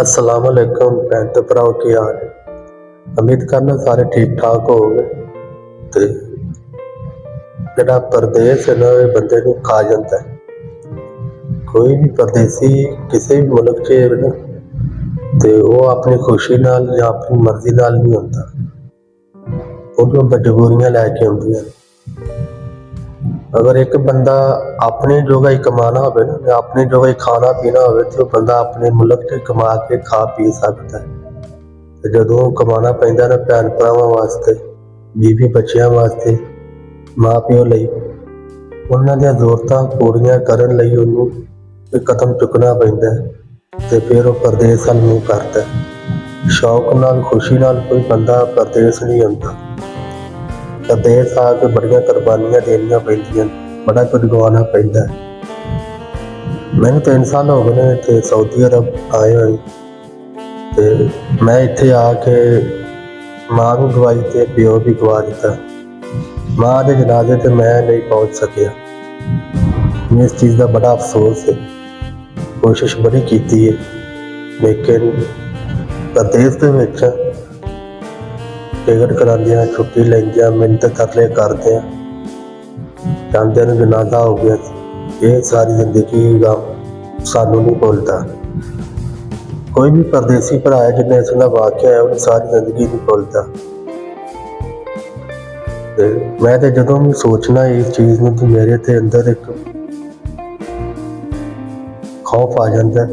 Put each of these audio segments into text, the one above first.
अस्सलाम वालेकुम भैन ते भराओ, की हाल है। उम्मीद करना सारे ठीक ठाक हो गए। तो जिहड़ा परदेस है ना, बंदे नूं खा जाता है। कोई भी परदेसी किसी भी मुल्क च है ना, तो वह अपनी खुशी नाल या अपनी मर्जी नाल नहीं होता, उन्होंने मजबूरियां लैके आउंदियां। अगर एक बंदा अपने जोगा ही कमाना हो ना, अपने जोगा ही खाना पीना हो, तो बंदा अपने मुल्क च कमा के खा पी सकता है। तो जदों कमाना पैंदा ना भैन भरावां वास्ते, बीवी बच्चियां वास्ते, माँ प्यो लई, उन्हां ਦੀਆਂ ਜ਼ਰੂਰਤਾਂ पूरियां करन लई ਉਹਨੂੰ एक कदम चुकना पैंदा है। तो फिर वो परदेस ਵੱਲ मूँह करता है। शौक नाल खुशी नाल कोई बंदा परदेस नहीं आउंदा। परदेस आके बड़ियां कुर्बानियां देनियां पैंदियां, बड़ा कुछ गवाना पैंदा है। मैनूं 3 साल हो गए ने इत्थे सऊदी अरब आए होए, तो मैं इत्थे आके माँ भी गवाई ते प्यो भी गवा दिता। माँ के जनाजे ते मैं नहीं पहुँच सकिया, मैं इस चीज़ का बड़ा अफसोस है। कोशिश बड़ी की है, लेकिन परदेस दे विच टिकट करांदियां, छुट्टी लैंदियां, मिन्नत तरले करदे जांदे नूं जनाजा हो गया। ये सारी जिंदगी गम सानू नहीं भुलदा। कोई भी परदेसी भरा है जिन्हें इसका वाक्या है, उन्हें सारी जिंदगी नहीं भुलदा। मैं तो जदों भी सोचना इस चीज़ में, तो मेरे ते अंदर एक खौफ आ जाता है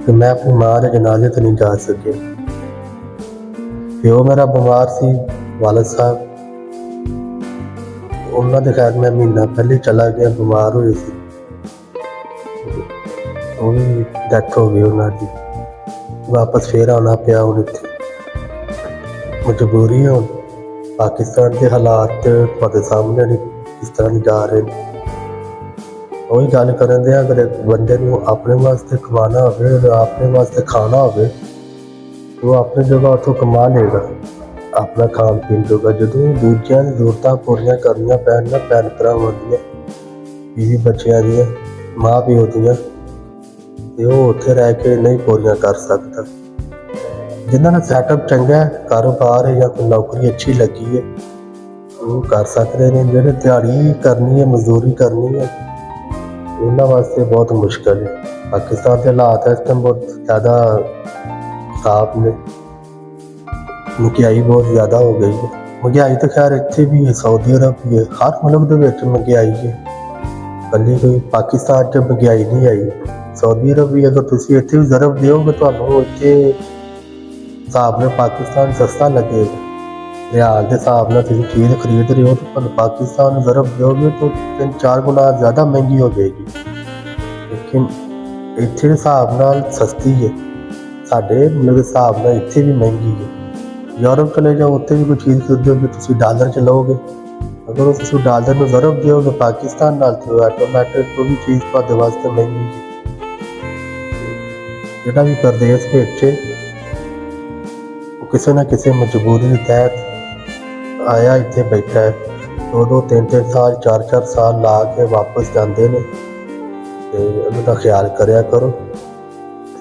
कि मैं अपनी माँ के जनाजे तो नहीं जा सके। प्यो मेरा बीमार सी, वालद साहब, उन्होंने तो खैर मैं महीना पहले चला गया, बीमार हुए सी, वो भी डैथ हो गई उन्होंने। वापस फिर आना पिया। हुण इत्थे मजबूरी है। हुण पाकिस्तान के हालात तुहाडे सामने ने किस तरह जा रहे हैं। वही गल करन दे, अगर एक बंदे नूं अपने वास्ते कमाना होवे, अपने वास्ते खाना होवे, तो वो अपनी जगह उतों कमा लेगा अपना खान पीन जोगा। जदों दूजियां दी जरूरतां पूरियां करनियां पैण ना भैन भरावां दियां, बीवी बच्चियां दियां, माँ प्यो दियां, ते ओह उत्थे रह के नहीं पूरियां कर सकदा। जिन्हां दा सैटअप चंगा है, कारोबार है या कोई नौकरी अच्छी लगी है, वो कर सकते हैं। जिहड़े दिहाड़ी करनी है, मजदूरी करनी है, उन्हां वास्ते बहुत मुश्किल है। पाकिस्तान के हालात इस टाइम बहुत ज़्यादा खराब ने, महंगाई बहुत ज़्यादा हो गई है। महंगाई तो खैर इत्थे भी है, सऊदी अरब भी है, हर मुल्क दे विच महंगाई है। कल्ली कोई पाकिस्तान च महंगाई नहीं आई। सऊदी अरब भी अगर तुसीं इत्थे भी ज़रब दिओगे, तुहानूं इत्थे हिसाब नाल पाकिस्तान सस्ता लगेगा। रियाल के हिसाब नाल तुसीं चीज़ खरीद रहे हो, तो तुहानूं पाकिस्तान ज़रब दोगे तो 3-4 गुना ज़्यादा महंगी हो जाएगी। लेकिन इत्थे दे हिसाब नाल सस्ती है, साडे मुल्क के हिसाब नाल इत्थे भी महंगी है। यूरोप चले जाओ, उत्थे भी कोई चीज़ खरीदोगे तुसीं डॉलर च लओगे। अगर तुसीं डॉलर नूं ज़रब दोगे पाकिस्तान नाल, तो ऑटोमैटिक वो भी चीज़ तुहाडे वास्ते महंगी है। जिहड़ा भी परदेस विच किसी ना किसी मजबूरी के तहत आया, इत्थे बैठा है, 2-2, 3-3 साल, 4-4 साल ला के वापस जाते हैं। तो उनका ख्याल करया करो।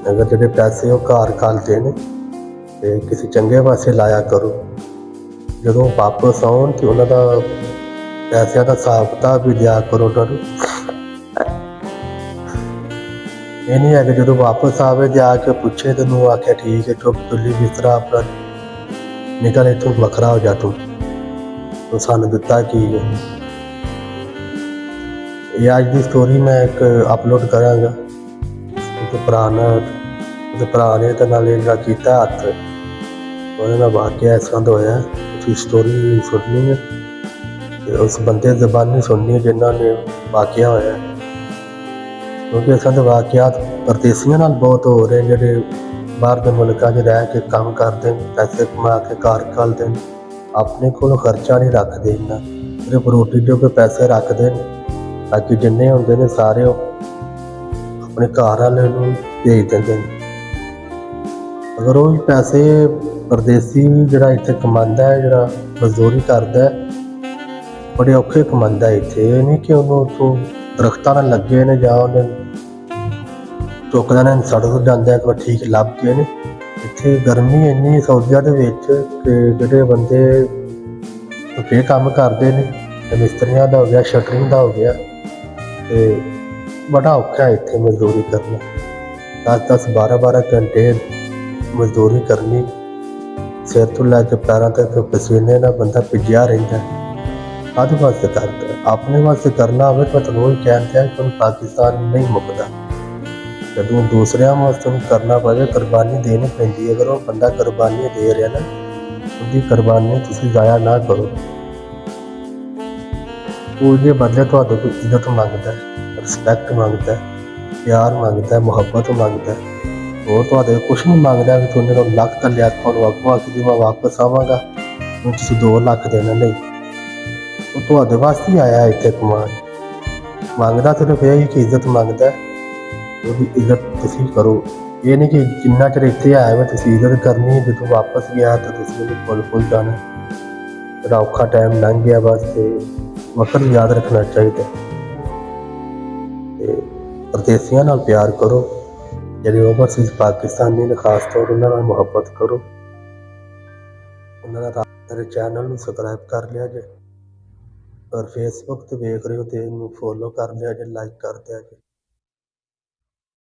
अगर जिहड़े पैसे वो घर घालते हैं तो किसी चंगे पासे लाया करो। जदों वापस आउण तो उन्हां दा पैसों का हिसाब किताब भी दिया करो उन्होंने। ये नहीं है कि जो वापस आवे तो आके पूछे तेनों आख्या ठीक है, चुप चुली बिस्तरा अपना निकल इतों, वखरा हो जा तू सानू दिता की है। ये अज की स्टोरी मैं एक अपलोड करांगा। भरा ने तो नाल इन्ना कीता हत्थ, उहदा वाकया इस तरह होया। उसकी स्टोरी सुननी है, उस बंदे ज़बानी सुननी है जिन्हों ने वाकया होया। क्योंकि इस तरह के वाकयात परदेसियों नाल बहुत हो रहे हैं, जिहड़े बाहर के मुल्कों च रह के काम करते हैं, पैसे कमा के घर घालते हैं, अपने को खर्चा नहीं रखते, इन्ना सिर्फ रोटी जो के पैसे रखते हैं, ताकि जिन्ने होंदे ने सारे अपने घर वाले नूं भेज देंदे ने। अगर वो पैसे परदेसी जिहड़ा इत्थे कमांदा है, जिहड़ा मजदूरी करदा है, बड़े औखे कमांदा है इत्थे। ये नहीं कि उन्होंने उत्थों दरख्तां नाल लगे ने जां उन्हें ਚੁੱਕਦੇ ਨੇ ਸੜਕ ਤੋਂ ਜਾਂਦੇ ਆ ਠੀਕ ਲੱਭ ਗਏ ਨੇ। ਇੱਥੇ ਗਰਮੀ ਇੰਨੀ ਸਊਦੀਆ ਦੇ ਵਿੱਚ ਕਿ ਜਿਹੜੇ ਬੰਦੇ ਇਹ ਕੰਮ ਕਰਦੇ ਨੇ, ਮਿਸਤਰੀਆਂ ਦਾ ਹੋ ਗਿਆ, ਸ਼ਟਰਿੰਗ ਦਾ ਹੋ ਗਿਆ, ਤੇ ਬੜਾ ਔਖਾ ਹੈ ਇੱਥੇ ਮਜ਼ਦੂਰੀ ਕਰਨਾ। 10-10 12-12 ਘੰਟੇ ਮਜ਼ਦੂਰੀ ਕਰਨੀ, ਸਿਰ ਤੋਂ ਲੈ ਕੇ ਪੈਰਾਂ ਤੱਕ ਪਸੀਨੇ ਨਾਲ ਬੰਦਾ ਭਿੱਜਿਆ ਰਹਿੰਦਾ। ਕਾਹਦੇ ਵਾਸਤੇ ਕਰਦਾ? ਆਪਣੇ ਵਾਸਤੇ ਕਰਨਾ ਹੋਵੇ ਤਾਂ ਤੁਹਾਨੂੰ ਇਹ ਕਹਿੰਦੇ ਆ ਕਿ ਪਾਕਿਸਤਾਨ ਨਹੀਂ ਮੁੱਕਦਾ। ਜਦੋਂ ਦੂਸਰਿਆਂ ਵਾਸਤੇ ਉਹਨੂੰ ਕਰਨਾ ਪਵੇ, ਕੁਰਬਾਨੀ ਦੇਣੀ ਪੈਂਦੀ ਹੈ। ਅਗਰ ਉਹ ਬੰਦਾ ਕੁਰਬਾਨੀ ਦੇ ਰਿਹਾ ਨਾ, ਉਹਦੀ ਕੁਰਬਾਨੀ ਤੁਸੀਂ ਜ਼ਾਇਆ ਨਾ ਕਰੋ। ਉਹਦੇ ਬਦਲੇ ਤੁਹਾਡੇ ਕੋਲ ਇੱਜ਼ਤ ਮੰਗਦਾ, ਰਿਸਪੈਕਟ ਮੰਗਦਾ, ਪਿਆਰ ਮੰਗਦਾ, ਮੁਹੱਬਤ ਮੰਗਦਾ। ਹੋਰ ਤੁਹਾਡੇ ਕੁਛ ਨਹੀਂ ਮੰਗਦਾ ਕਿ ਤੁਹਾਨੂੰ ਤੋਂ ਲੱਖ ਲਿਆ, ਤੁਹਾਨੂੰ ਅੱਗੋਂ ਕਿ ਮੈਂ ਵਾਪਸ ਆਵਾਂਗਾ ਹੁਣ ਤੁਸੀਂ 2 ਲੱਖ ਦੇਣਾ, ਨਹੀਂ। ਉਹ ਤੁਹਾਡੇ ਵਾਸਤੇ ਹੀ ਆਇਆ ਇੱਥੇ ਕਮਾਉਣ। ਮੰਗਦਾ ਸਿਰਫ ਇਹ ਹੀ ਕਿ ਇੱਜ਼ਤ ਮੰਗਦਾ, ਉਹਦੀ ਇੱਜ਼ਤ ਤੁਸੀਂ ਕਰੋ। ਇਹ ਨਹੀਂ ਕਿ ਜਿੰਨਾ ਚਿਰ ਇੱਥੇ ਆਇਆ ਵਾ ਤੁਸੀਂ ਇੱਜ਼ਤ ਕਰਨੀ, ਜਦੋਂ ਵਾਪਸ ਗਿਆ ਤਾਂ ਤੁਸੀਂ ਉਹਨੂੰ ਭੁੱਲ ਜਾਣਾ। ਜਿਹੜਾ ਔਖਾ ਟਾਈਮ ਲੰਘ ਗਿਆ ਬਸ, ਤੇ ਵਕਤ ਯਾਦ ਰੱਖਣਾ ਚਾਹੀਦਾ। ਤੇ ਪਰਦੇਸੀਆਂ ਨਾਲ ਪਿਆਰ ਕਰੋ, ਜਿਹੜੇ ਓਵਰਸੀਜ਼ ਪਾਕਿਸਤਾਨੀ ਨੇ ਖਾਸ ਤੌਰ ਉਹਨਾਂ ਨਾਲ ਮੁਹੱਬਤ ਕਰੋ। ਉਹਨਾਂ ਦਾ ਮੇਰੇ ਚੈਨਲ ਨੂੰ ਸਬਸਕ੍ਰਾਈਬ ਕਰ ਲਿਆ ਜੇ, ਔਰ ਫੇਸਬੁੱਕ 'ਤੇ ਵੇਖ ਰਹੇ ਹੋ ਤੇ ਇਹਨੂੰ ਫੋਲੋ ਕਰ ਲਿਆ ਜੇ, ਲਾਈਕ ਕਰ ਦਿਆ ਜੇ।